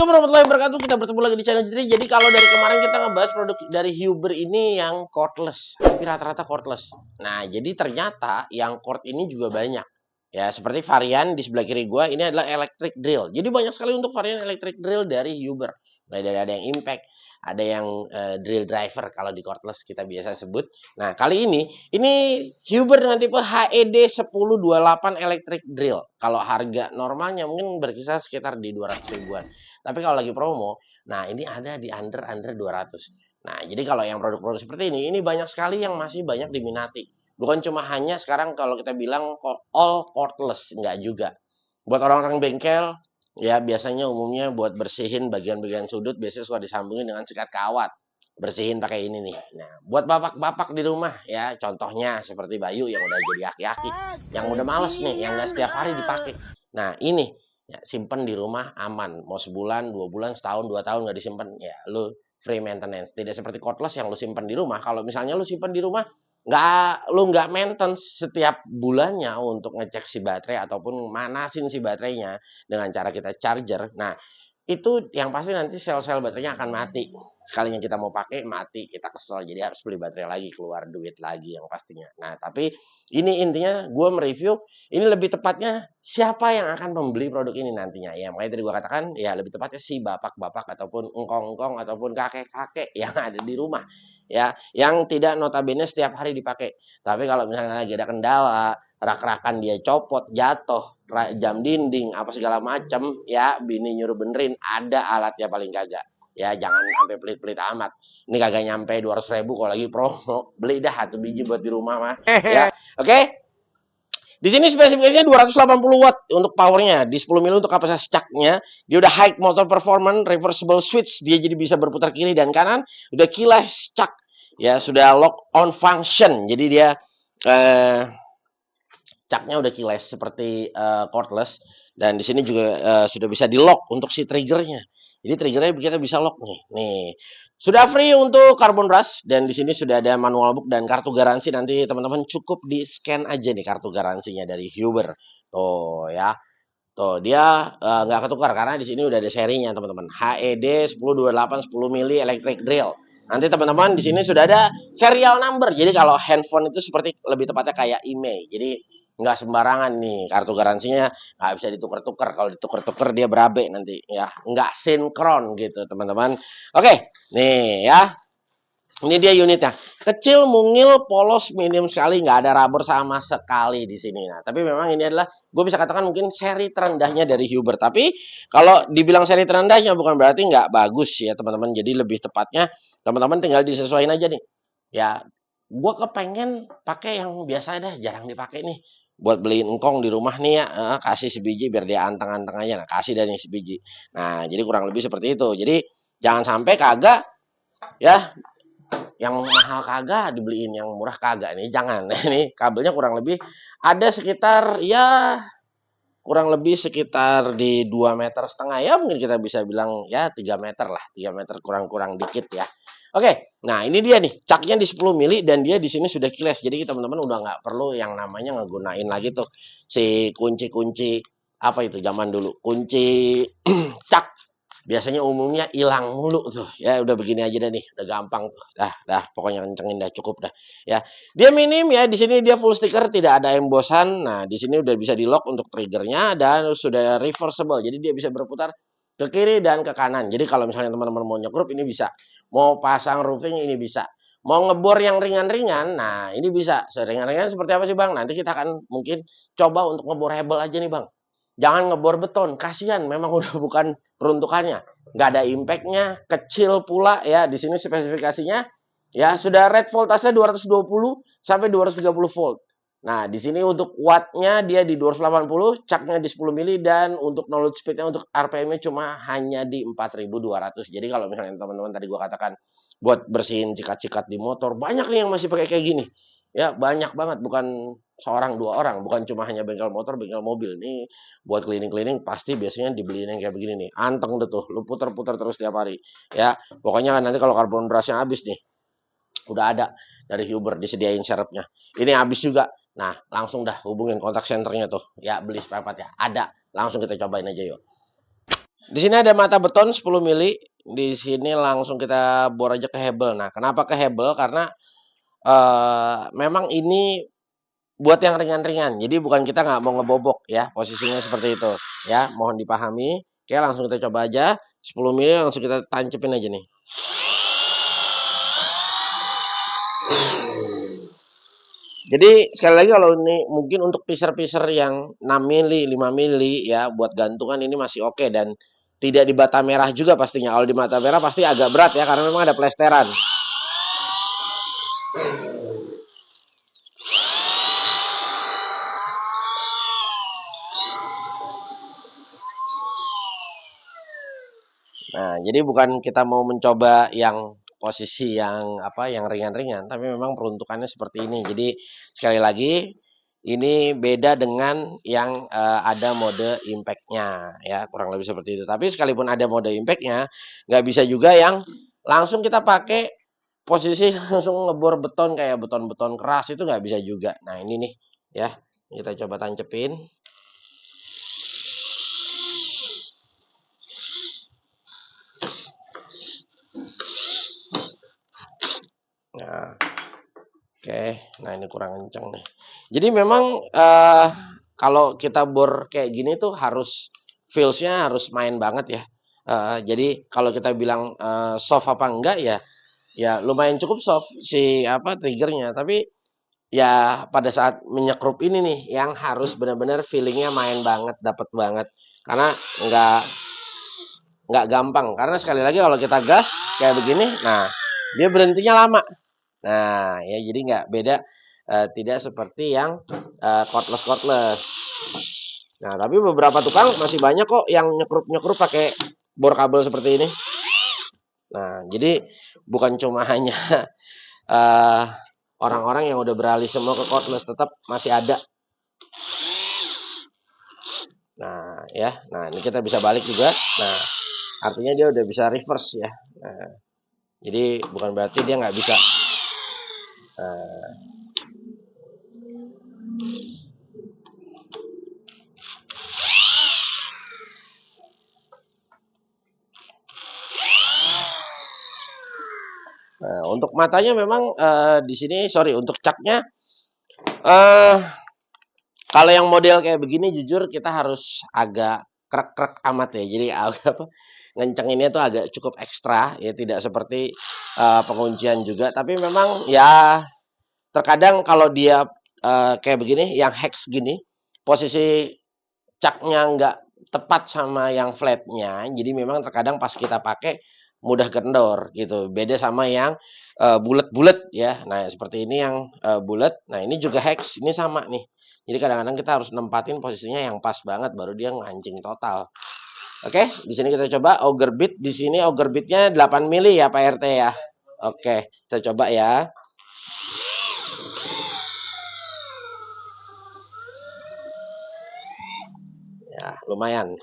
Assalamualaikum warahmatullahi wabarakatuh. Kita bertemu lagi di channel Jitri. Jadi kalau dari kemarin kita ngebahas produk dari Huber ini yang cordless, hampir rata-rata cordless. Nah, jadi ternyata yang cord ini juga banyak. Ya, seperti varian di sebelah kiri gua ini adalah electric drill. Jadi banyak sekali untuk varian electric drill dari Huber. Mulai dari ada yang impact, ada yang drill driver kalau di cordless kita biasa sebut. Nah, kali ini Huber dengan tipe HED 1028 electric drill. Kalau harga normalnya mungkin berkisar sekitar di 200 ribuan. Tapi kalau lagi promo, nah ini ada di under 200. Nah, jadi kalau yang produk-produk seperti ini banyak sekali yang masih banyak diminati. Bukan cuma hanya sekarang kalau kita bilang all cordless, enggak juga. Buat orang-orang bengkel, ya biasanya umumnya buat bersihin bagian-bagian sudut biasanya suka disambungin dengan sikat kawat. Bersihin pakai ini nih. Nah, buat bapak-bapak di rumah ya, contohnya seperti Bayu yang udah jadi aki-aki, yang udah males nih, yang nggak setiap hari dipakai. Nah, ini ya, simpen di rumah aman. Mau sebulan, 2 bulan, setahun, 2 tahun nggak disimpan, ya lu free maintenance. Tidak seperti cordless yang lu simpen di rumah. Kalau misalnya lu simpen di rumah, nggak maintenance setiap bulannya untuk ngecek si baterai ataupun manasin si baterainya dengan cara kita charger. Nah, itu yang pasti nanti sel-sel baterainya akan mati. Sekalinya kita mau pakai mati, kita kesel. Jadi harus beli baterai lagi, keluar duit lagi yang pastinya. Nah, tapi ini intinya gue mereview, ini lebih tepatnya siapa yang akan membeli produk ini nantinya. Ya, makanya tadi gue katakan, ya lebih tepatnya si bapak-bapak ataupun engkong-engkong ataupun kakek-kakek yang ada di rumah. Ya, yang tidak notabene setiap hari dipakai. Tapi kalau misalnya lagi ada kendala, rak-rakan dia copot, jatuh, jam dinding, apa segala macem, ya bini nyuruh benerin, ada alatnya paling kagak. Ya jangan sampai pelit-pelit amat. Ini kagak nyampe 200 ribu kalau lagi promo. Beli dah 1 biji buat di rumah mah. Ya, oke. Di sini spesifikasinya 280 watt untuk powernya, di 10 mili untuk kapasitas caknya. Dia udah high motor performance, reversible switch, dia jadi bisa berputar kiri dan kanan. Udah keyless cak, ya sudah lock on function. Jadi dia caknya udah keyless seperti cordless, dan di sini juga sudah bisa di lock untuk si triggernya. Jadi triggernya kita bisa lock nih. Nih. Sudah free untuk carbon brush, dan di sini sudah ada manual book dan kartu garansi. Nanti teman-teman cukup di scan aja nih kartu garansinya dari Huber. Tuh ya. Tuh dia nggak ketukar karena di sini udah ada serinya teman-teman. HED 1028 10 mili electric drill. Nanti teman-teman di sini sudah ada serial number. Jadi kalau handphone itu seperti lebih tepatnya kayak email. Jadi nggak sembarangan nih kartu garansinya, nggak bisa ditukar-tukar. Kalau ditukar-tukar dia berabe nanti ya, nggak sinkron gitu teman-teman. Oke, nih ya, ini dia unitnya, kecil, mungil, polos, minim sekali, nggak ada rubber sama sekali di sini. Nah, tapi memang ini adalah gue bisa katakan mungkin seri terendahnya dari Huber. Tapi kalau dibilang seri terendahnya bukan berarti nggak bagus ya teman-teman. Jadi lebih tepatnya teman-teman tinggal disesuaikan aja nih. Ya, gue kepengen pakai yang biasa dah, jarang dipakai nih. Buat beliin engkong di rumah nih ya, kasih sebiji biar dia anteng-anteng aja. Nah, kasih dari sebiji. Nah, jadi kurang lebih seperti itu. Jadi jangan sampai kagak ya, yang mahal kagak dibeliin, yang murah kagak nih, jangan. Ini kabelnya kurang lebih ada sekitar ya kurang lebih sekitar di 2,5 meter ya, mungkin kita bisa bilang ya 3 meter lah, 3 meter kurang-kurang dikit ya. Oke, nah ini dia nih, caknya di 10 mili dan dia di sini sudah keyless. Jadi teman-teman udah nggak perlu yang namanya ngegunain lagi tuh si kunci-kunci apa itu zaman dulu, kunci cak. Biasanya umumnya hilang mulu tuh. Ya udah begini aja deh nih, udah gampang tuh. Dah pokoknya kencengin dah, cukup dah. Ya. Dia minim ya, di sini dia full sticker, tidak ada embosan. Nah, di sini udah bisa di lock untuk triggernya dan sudah reversible. Jadi dia bisa berputar ke kiri dan ke kanan. Jadi kalau misalnya teman-teman mau nyekrup ini bisa. Mau pasang roofing ini bisa. Mau ngebor yang ringan-ringan, nah ini bisa. Seringan-ringan seperti apa sih Bang? Nanti kita akan mungkin coba untuk ngebor hebel aja nih Bang. Jangan ngebor beton, kasihan memang udah bukan peruntukannya. Nggak ada impactnya, kecil pula ya. Di sini spesifikasinya ya sudah rate voltasenya 220 sampai 230 volt. Nah, di sini untuk wattnya dia di 280, caknya di 10 mili, dan untuk download speednya untuk RPM-nya cuma hanya di 4.200. Jadi kalau misalnya teman-teman tadi gua katakan buat bersihin cikat-cikat di motor, banyak nih yang masih pakai kayak gini. Ya, banyak banget, bukan seorang dua orang, bukan cuma hanya bengkel motor, bengkel mobil. Nih buat keliling-keliling pasti biasanya dibeliin yang kayak begini nih. Anteng deh tuh, lu puter-puter terus tiap hari. Ya, pokoknya nanti kalau karbon brushnya habis nih, udah ada dari Huber disediain serepnya. Ini habis juga. Nah, langsung dah hubungin kontak centernya tuh. Ya, beli spare part ya. Ada. Langsung kita cobain aja yuk. Di sini ada mata beton 10 mili. Di sini langsung kita bor aja ke hebel. Nah, kenapa ke hebel? Karena memang ini buat yang ringan-ringan. Jadi bukan kita nggak mau ngebobok ya, posisinya seperti itu. Ya, mohon dipahami. Oke, langsung kita coba aja. 10 mili langsung kita tancepin aja nih. Jadi sekali lagi kalau ini mungkin untuk piser-piser yang 6 mili, 5 mili ya buat gantungan ini masih oke dan tidak di bata merah juga pastinya. Kalau di mata merah pasti agak berat ya karena memang ada plesteran. Nah, jadi bukan kita mau mencoba yang posisi yang apa yang ringan-ringan, tapi memang peruntukannya seperti ini. Jadi sekali lagi ini beda dengan yang ada mode impact-nya ya, kurang lebih seperti itu. Tapi sekalipun ada mode impact-nya, nggak bisa juga yang langsung kita pakai posisi langsung ngebor beton kayak beton-beton keras itu nggak bisa juga. Nah, ini nih ya, kita coba tancepin. Nah, oke, nah ini kurang kenceng nih. Jadi memang kalau kita bor kayak gini tuh harus feels-nya harus main banget ya. Jadi kalau kita bilang soft apa enggak ya, ya lumayan cukup soft si apa triggernya. Tapi ya pada saat menyekrup ini nih yang harus benar-benar feelingnya main banget, dapat banget. Karena nggak gampang. Karena sekali lagi kalau kita gas kayak begini, nah dia berhentinya lama. Nah, ya jadi nggak beda, tidak seperti yang cordless. Nah, tapi beberapa tukang masih banyak kok yang nyekrup-nyekrup pakai bor kabel seperti ini. Nah, jadi bukan cuma hanya eh, orang-orang yang udah beralih semua ke cordless, tetap masih ada. Nah, ya. Nah, ini kita bisa balik juga. Nah, artinya dia udah bisa reverse ya. Nah, jadi bukan berarti dia nggak bisa. Nah, Nah, untuk matanya memang di sini sorry untuk caknya eh kalau yang model kayak begini jujur kita harus agak krek-krek amat ya. Jadi agak apa ngencenginnya tuh agak cukup ekstra ya tidak seperti penguncian juga tapi memang ya terkadang kalau dia kayak begini yang hex gini posisi caknya nggak tepat sama yang flatnya jadi memang terkadang pas kita pakai mudah kendor gitu beda sama yang bulat-bulat ya nah seperti ini yang bulat nah ini juga hex ini sama nih jadi kadang-kadang kita harus nempatin posisinya yang pas banget baru dia ngancing total oke di sini kita coba auger bit di sini auger bitnya 8 mili ya Pak RT ya oke kita coba ya. Ya, lumayan.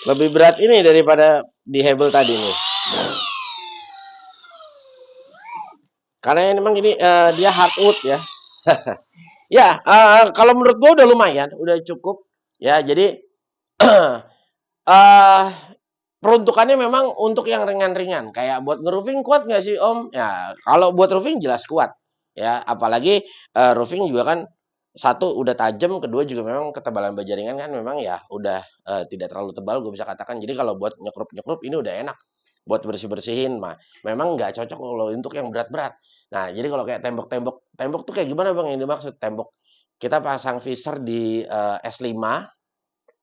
Lebih berat ini daripada di Hebel tadi nih. Karena memang ini dia hardwood ya. Ya, kalau menurut gua udah lumayan, udah cukup. Ya, jadi eh peruntukannya memang untuk yang ringan-ringan. Kayak buat nge-roofing kuat nggak sih Om? Ya, kalau buat roofing jelas kuat. Ya, apalagi roofing juga kan satu udah tajam, kedua juga memang ketebalan baja ringan kan memang ya udah tidak terlalu tebal gue bisa katakan. Jadi kalau buat nyekrup-nyekrup ini udah enak. Buat bersih-bersihin mah memang nggak cocok kalau untuk yang berat-berat. Nah, jadi kalau kayak tembok-tembok, tembok tuh kayak gimana Bang yang dimaksud? Tembok kita pasang visor di S5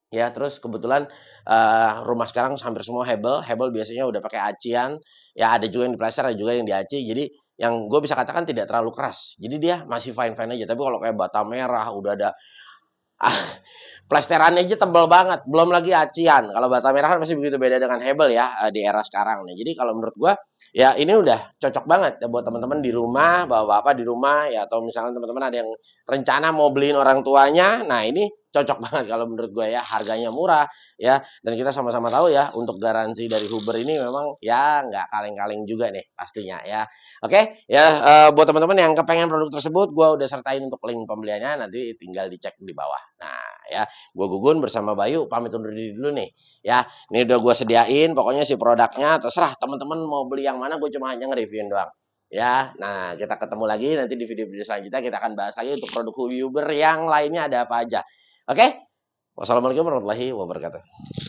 ya, terus kebetulan rumah sekarang hampir semua hebel. Hebel biasanya udah pakai acian. Ya ada juga yang diplester, ada juga yang diaci. Jadi yang gue bisa katakan tidak terlalu keras. Jadi dia masih fine-fine aja. Tapi kalau kayak bata merah udah ada ah, plesterannya aja tebel banget. Belum lagi acian. Kalau bata merah kan masih begitu beda dengan hebel ya di era sekarang nih. Jadi kalau menurut gue Ya, ini udah cocok banget ya buat teman-teman di rumah, bapak-bapak di rumah ya atau misalnya teman-teman ada yang rencana mau beliin orang tuanya. Nah, ini cocok banget kalau menurut gue ya, harganya murah ya dan kita sama-sama tahu ya untuk garansi dari Huber ini memang ya nggak kaleng-kaleng juga nih pastinya ya. Oke, ya buat teman-teman yang kepengen produk tersebut, gue udah sertain untuk link pembeliannya nanti tinggal dicek di bawah. Nah, ya, gue Gugun bersama Bayu pamit undur diri dulu nih. Ya, ini udah gue sediain, pokoknya si produknya terserah teman-teman mau beli yang mana, gue cuma hanya nge-reviewin doang. Ya, nah kita ketemu lagi nanti di video-video selanjutnya kita akan bahas lagi untuk produk Uber yang lainnya ada apa aja. Oke, wassalamualaikum warahmatullahi wabarakatuh.